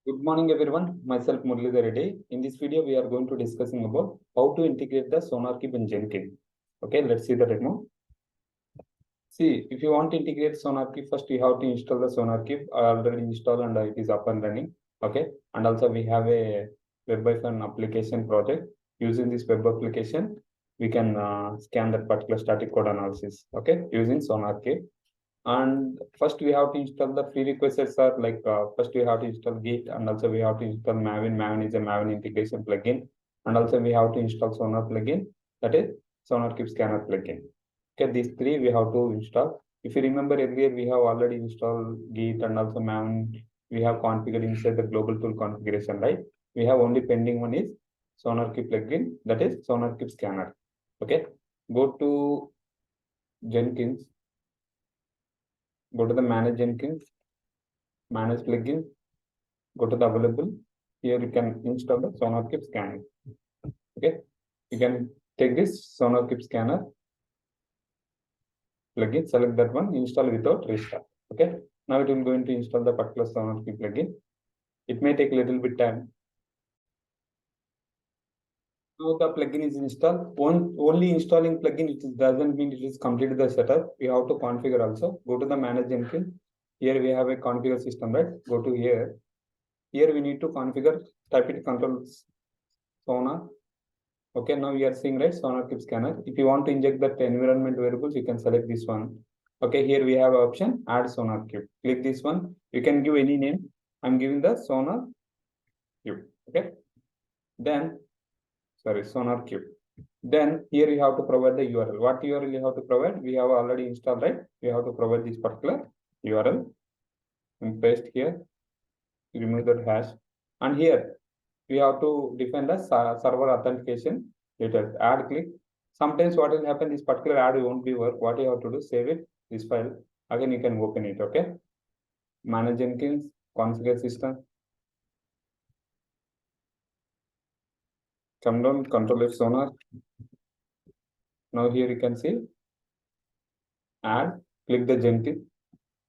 Good morning, everyone. Myself Muralidhara Reddy. In this video, we are going to discussing about how to integrate the SonarQube in Jenkins. Okay, let's see the demo. See, if you want to integrate SonarQube, first you have to install the SonarQube. I already installed and it is up and running. Okay, and also we have a web application project. Using this web application, we can scan that particular static code analysis. Okay, using SonarQube. And first we have to install the prerequisites are like first we have to install Git, and also we have to install Maven. Maven is a Maven integration plugin, and also we have to install Sonar plugin, that is SonarQube scanner plugin. Okay, these three we have to install. If you remember earlier, we have already installed Git and also Maven. We have configured inside the global tool configuration, right? We have only pending one is SonarQube plugin, that is SonarQube scanner. Okay, go to Jenkins. Go to the manage Jenkins, manage plugin, go to the available. Here you can install the SonarQube scanner. Okay, you can take this SonarQube scanner plugin, select that one, install without restart. Okay, now it will going to install the particular SonarQube plugin. It may take a little bit time. Now the plugin is installed. Only installing plugin, it doesn't mean it is completed the setup. We have to configure also. Go to the manage Jenkins. Here we have a configure system, right? Go to here. Here we need to configure type it control Sonar. Okay, now we are seeing right SonarQube scanner. If you want to inject that environment variables, you can select this one. Okay, here we have option add SonarQube. Click this one. You can give any name. I'm giving the SonarQube. Okay, then SonarQube. Then here you have to provide the URL. What URL you have to provide? We have already installed, right? We have to provide this particular URL and paste here. Remove that hash, and here we have to define the server authentication details. Add click. Sometimes what will happen, this particular add won't be work. What you have to do, save it, this file. Again, you can open it. Okay. Manage Jenkins, configure system. Come down, control F Sonar. Now here you can see add, click the Jenkins.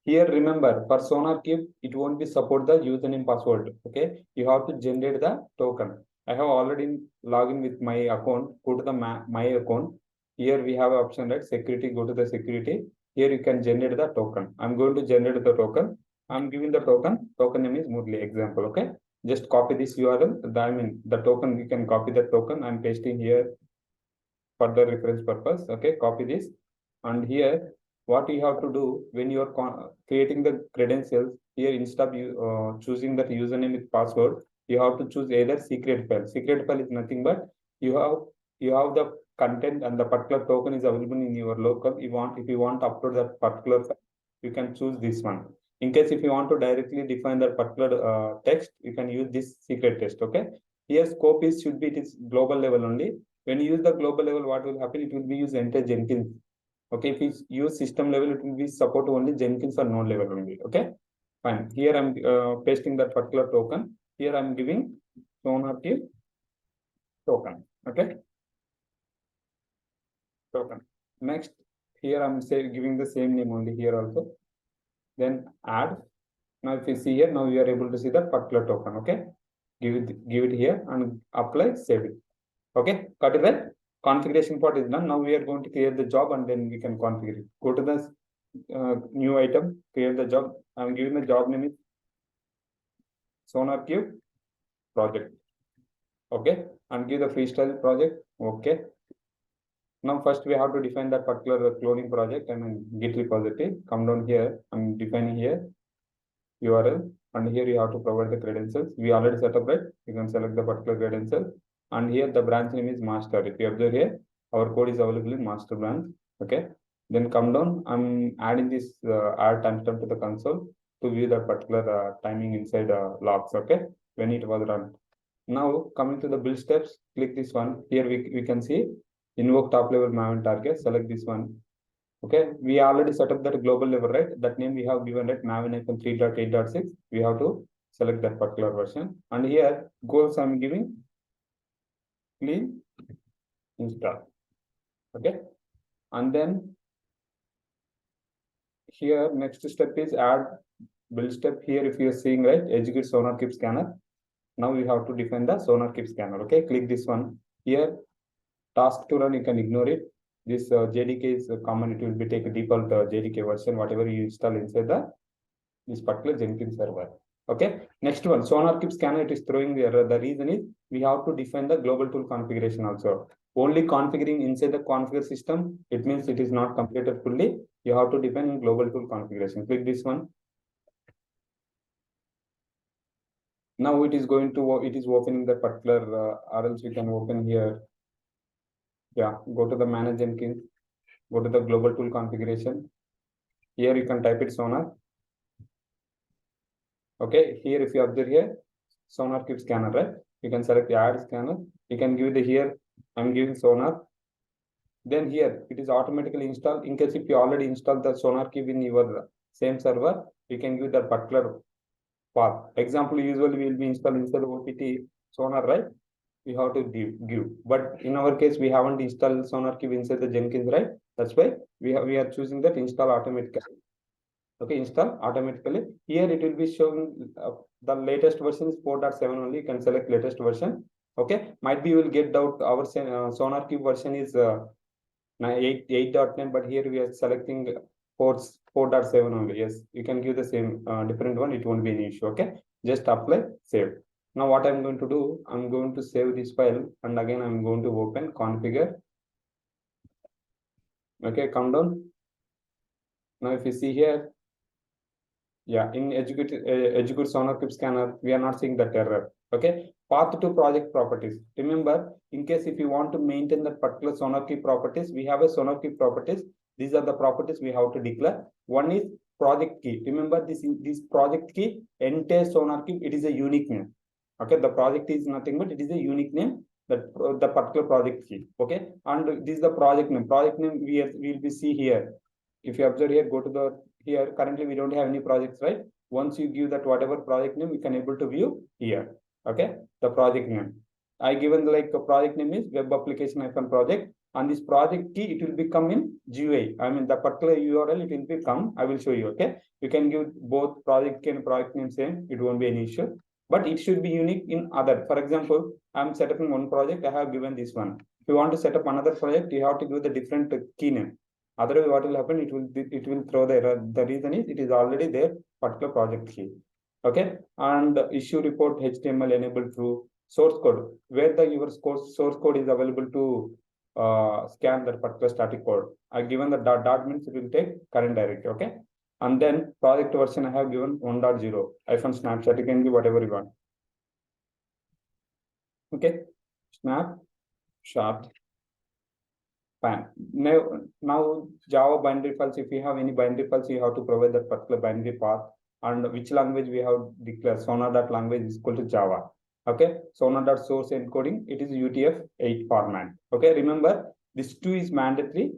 Here, remember, for SonarQube, it won't be support the username password. Okay, you have to generate the token. I have already logged in with my account. Go to the my account. Here we have an option, right? Security. Go to the security. Here you can generate the token. I'm going to generate the token. I'm giving the token. Token name is Murali. Example. Okay. Just copy this URL. I mean the token. You can copy the token. I'm pasting here for the reference purpose. Okay. Copy this, and here what you have to do when you are creating the credentials, here instead of choosing that username with password, you have to choose either secret file. Secret file is nothing but you have the content and the particular token is available in your local. If you want to upload that particular file, you can choose this one. In case if you want to directly define that particular text, you can use this secret text. Okay, here scope is should be it is global level only. When you use the global level, what will happen? It will be use enter Jenkins. Okay, if you use system level, it will be support only Jenkins or node level only. Okay, fine. Here I'm pasting that particular token. Here I'm giving SonarQube token. Okay, token. Next, here I'm giving the same name only here also. Then add. Now if you see here, now you are able to see that particular token. Okay, give it here and apply, save it. Okay, got it right? Configuration part is done. Now we are going to create the job and then we can configure it. Go to the new item, create the job. I'm giving the job name is SonarQube project. Okay, and give the freestyle project. Okay. Now first we have to define that particular cloning project. I mean Git repository. Come down here. I'm defining here URL, and here you have to provide the credentials. We already set up, right? You can select the particular credential. And here the branch name is master. If you observe here, our code is available in master branch. Okay. Then come down. I'm adding this add timestamp to the console to view that particular timing inside logs. Okay. When it was run. Now coming to the build steps, click this one. Here we can see invoke top level Maven target. Select this one. Okay. We already set up that global level, right? That name we have given it Maven 3.8.6. We have to select that particular version. And here goals I'm giving clean install. Okay, and then here next step is add build step here. If you are seeing right, execute SonarQube scanner. Now we have to define the SonarQube scanner. Okay, click this one here. Task to run, you can ignore it. This JDK is common. It will be take a default JDK version, whatever you install inside this particular Jenkins server. Okay, next one, SonarQube scanner, it is throwing the error. The reason is we have to define the global tool configuration also. Only configuring inside the configure system, it means it is not completed fully. You have to define global tool configuration. Click this one. Now it is going to, it is opening the particular, or else we can open here. Yeah, go to the manage Jenkins, go to the global tool configuration. Here you can type it Sonar. Okay, here if you observe here, SonarQube scanner, right? You can select the add scanner. You can give the here, I'm giving Sonar. Then here it is automatically installed. In case if you already installed the SonarQube in your same server, you can give that particular path. Example, usually we will be installing inside the OPT Sonar, right? We have to give. But in our case, we haven't installed SonarQube inside the Jenkins, right? That's why we are choosing that install automatically. Okay, install automatically. Here it will be showing the latest version is 4.7 only. You can select latest version. Okay, might be you will get doubt. Our SonarQube version is 8.9, but here we are selecting 4.7 only. Yes, you can give the same different one. It won't be an issue. Okay, just apply, save. Now what I'm going to do, I'm going to save this file, and again I'm going to open configure. Okay, come down. Now if you see here, yeah, in execute SonarQube scanner, we are not seeing that error. Okay, path to project properties. Remember, in case if you want to maintain that particular SonarQube properties, we have a SonarQube properties. These are the properties we have to declare. One is project key. Remember, this project key, entire SonarQube, it is a unique name. Okay, the project is nothing but it is a unique name, that the particular project key. Okay, and this is the project name. Project name we will be see here. If you observe here, go to the here. Currently, we don't have any projects, right? Once you give that whatever project name, you can able to view here. Okay, the project name. I given like a project name is web application project, and this project key it will become in GUI. I mean the particular URL it will become. I will show you. Okay, you can give both project key and project name same. It won't be an issue. But it should be unique in other. For example, I'm setting one project. I have given this one. If you want to set up another project, you have to give the different key name. Otherwise, what will happen? It will throw the error. The reason is it is already there particular project key. Okay, and issue report HTML enabled through source code, where the your source code is available to scan that particular static code. I given the dot means it will take current directory. Okay. And then project version I have given 1.0 iPhone snapshot. You can give whatever you want. Okay, snapshot pan. Now Java binary files. If you have any binary files, you have to provide that particular binary path and which language we have declared. Sonar.language is equal to Java. Okay, sonar.source encoding it is UTF-8 format. Okay, remember this 2 is mandatory.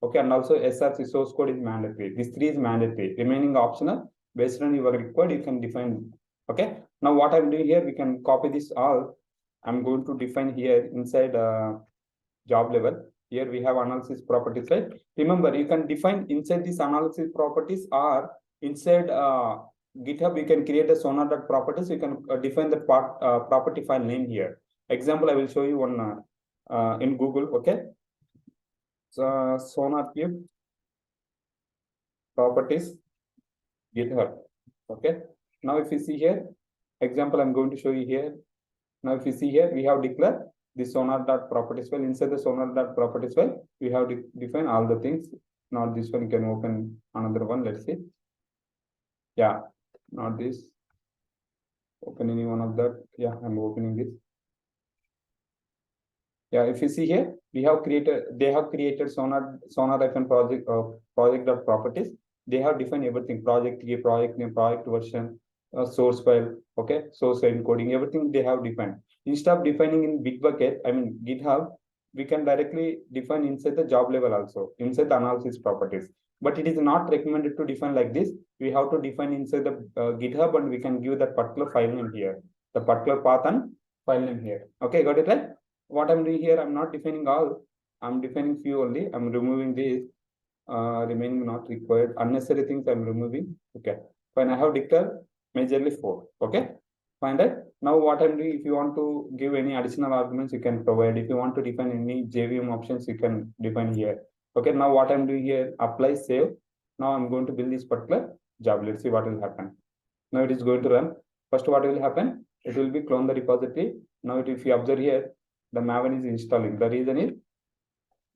Okay, and also SRC source code is mandatory. This 3 is mandatory. Remaining optional. Based on your required, you can define. Okay. Now what I'm doing here, we can copy this all. I'm going to define here inside job level. Here we have analysis properties, right? Remember, you can define inside this analysis properties or inside GitHub. You can create a sonar.properties. You can define the property file name here. Example, I will show you one in Google. Okay. So SonarQube properties GitHub. Okay. Now if you see here, example I'm going to show you here. Now if you see here, we have declared the sonar.properties file. Inside the sonar.properties file, we have defined all the things. Not this one, you can open another one. Let's see. Yeah, not this. Open any one of that. Yeah, I'm opening this. Yeah, if you see here, they have created project.properties. They have defined everything, project key, project name, project version, source file, okay, source encoding, everything they have defined. Instead of defining in Bitbucket, I mean GitHub, we can directly define inside the job level also, inside the analysis properties. But it is not recommended to define like this. We have to define inside the GitHub, and we can give that particular file name here, the particular path and file name here. Okay, got it right? What I'm doing here, I'm not defining all. I'm defining few only. I'm removing these remaining not required. Unnecessary things I'm removing. Okay. Fine, I have declared majorly 4. Okay, fine, right? Now what I'm doing, if you want to give any additional arguments, you can provide. If you want to define any JVM options, you can define here. Okay, now what I'm doing here, apply, save. Now I'm going to build this particular job. Let's see what will happen. Now it is going to run. First, what will happen? It will be clone the repository. Now, if you observe here, the Maven is installing. The reason is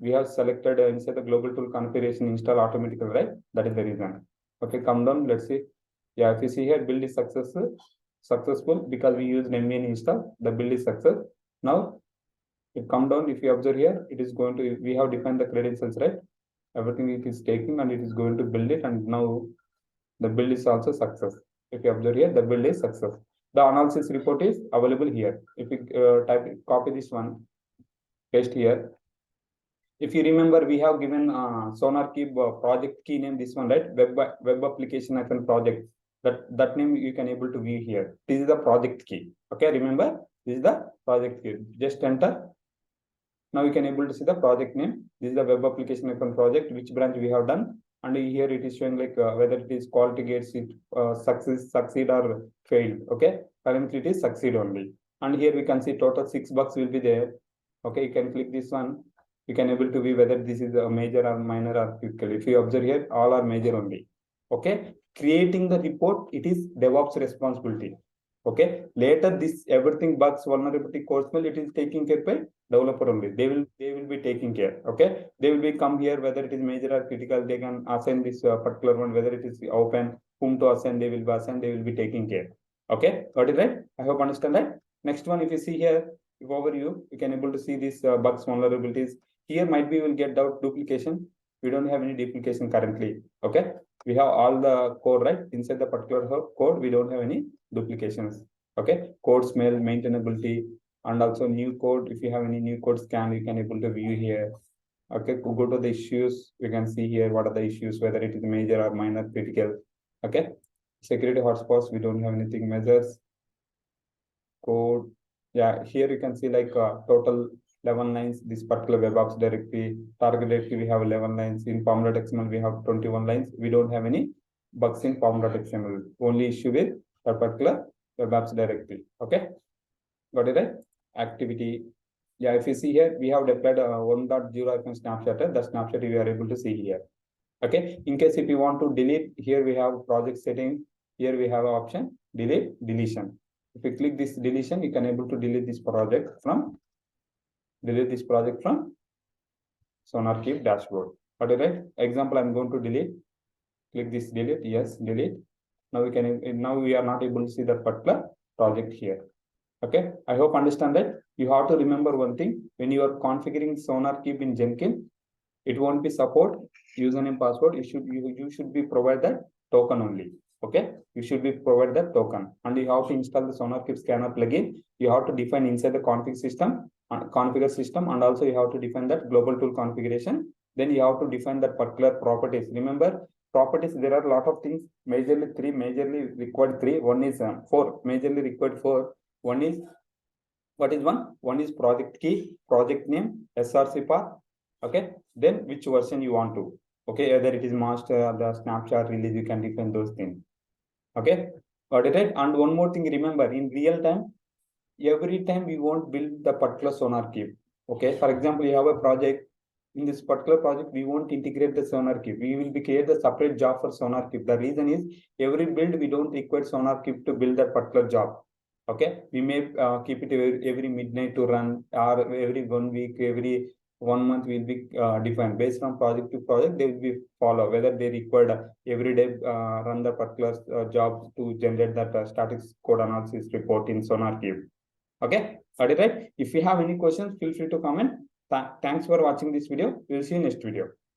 we have selected inside the global tool configuration install automatically, right? That is the reason. Okay, come down. Let's see. Yeah, if you see here, build is successful because we used mvn install. The build is success. Now, it come down. If you observe here, it is going to. We have defined the credentials, right? Everything it is taking and it is going to build it, and now the build is also success. If you observe here, the build is success. The analysis report is available here. If you copy this one, paste here. If you remember, we have given SonarQube project key name, this one, right? Web application FN project. That name you can able to view here. This is the project key. Okay, remember, this is the project key. Just enter. Now you can able to see the project name. This is the web application FN project, which branch we have done. And here it is showing like whether it is quality gates, it succeed or failed. Okay, currently it is succeed only. And here we can see total 6 bugs will be there. Okay, you can click this one. You can able to view whether this is a major or minor or critical. If you observe here, all are major only. Okay, creating the report, it is DevOps responsibility. Okay, later this everything bugs, vulnerability, code smell, it is taking care by developer only. They will be taking care. Okay, they will be come here whether it is major or critical. They can assign this particular one, whether it is open, whom to assign. They will be assigned. They will be taking care. Okay, got it right? I hope understand that. Next one, if you see here, if overview, you can able to see these bugs, vulnerabilities. Here might be will get out duplication. We don't have any duplication currently. Okay, we have all the code right inside the particular code. We don't have any duplications. Okay, code smell, maintainability, and also new code. If you have any new code scan, you can able to view here. Okay, go to the issues. You can see here what are the issues, whether it is major or minor, critical. Okay, security hotspots. We don't have anything measures. Code. Yeah, here you can see like total 11 lines. This particular WebOps directory, target directory, we have 11 lines. In pom.xml, we have 21 lines. We don't have any bugs in pom.xml. Only issue with that particular WebOps directory. Okay, got it right? Activity. Yeah, if you see here, we have deployed 1.0 snapshot. The snapshot we are able to see here. Okay, in case if you want to delete, here we have project setting. Here we have an option delete, deletion. If you click this deletion, you can able to delete this project from SonarQube dashboard. Got it right? Example, I'm going to delete. Click this delete. Yes, delete. Now we are not able to see that particular project here. Okay, I hope understand that. You have to remember one thing: when you are configuring SonarQube in Jenkins, it won't be support username password. You should be provide that token only. Okay, you should be provide that token, and you have to install the SonarQube scanner plugin. You have to define inside the configure system, and also you have to define that global tool configuration. Then you have to define that particular properties. Remember, properties, there are a lot of things. Majorly 3, majorly required 3. One is 4, majorly required 4. One is, what is one? One is project key, project name, SRC path. Okay, then which version you want to. Okay, either it is master or the snapshot release, you can define those things. Okay, got it right? And one more thing, remember, in real time, every time we won't build the particular SonarQube. Okay, for example, you have a project. In this particular project, we won't integrate the SonarQube. We will be create the separate job for SonarQube. The reason is every build we don't require SonarQube to build that particular job. Okay, we may keep it every midnight to run, or every 1 week, every 1 month will be defined based on project to project. They will be follow whether they required every day run the particular job to generate that static code analysis report in SonarQube. Okay, got it right? If you have any questions, feel free to comment. Thanks for watching this video. We will see you next video.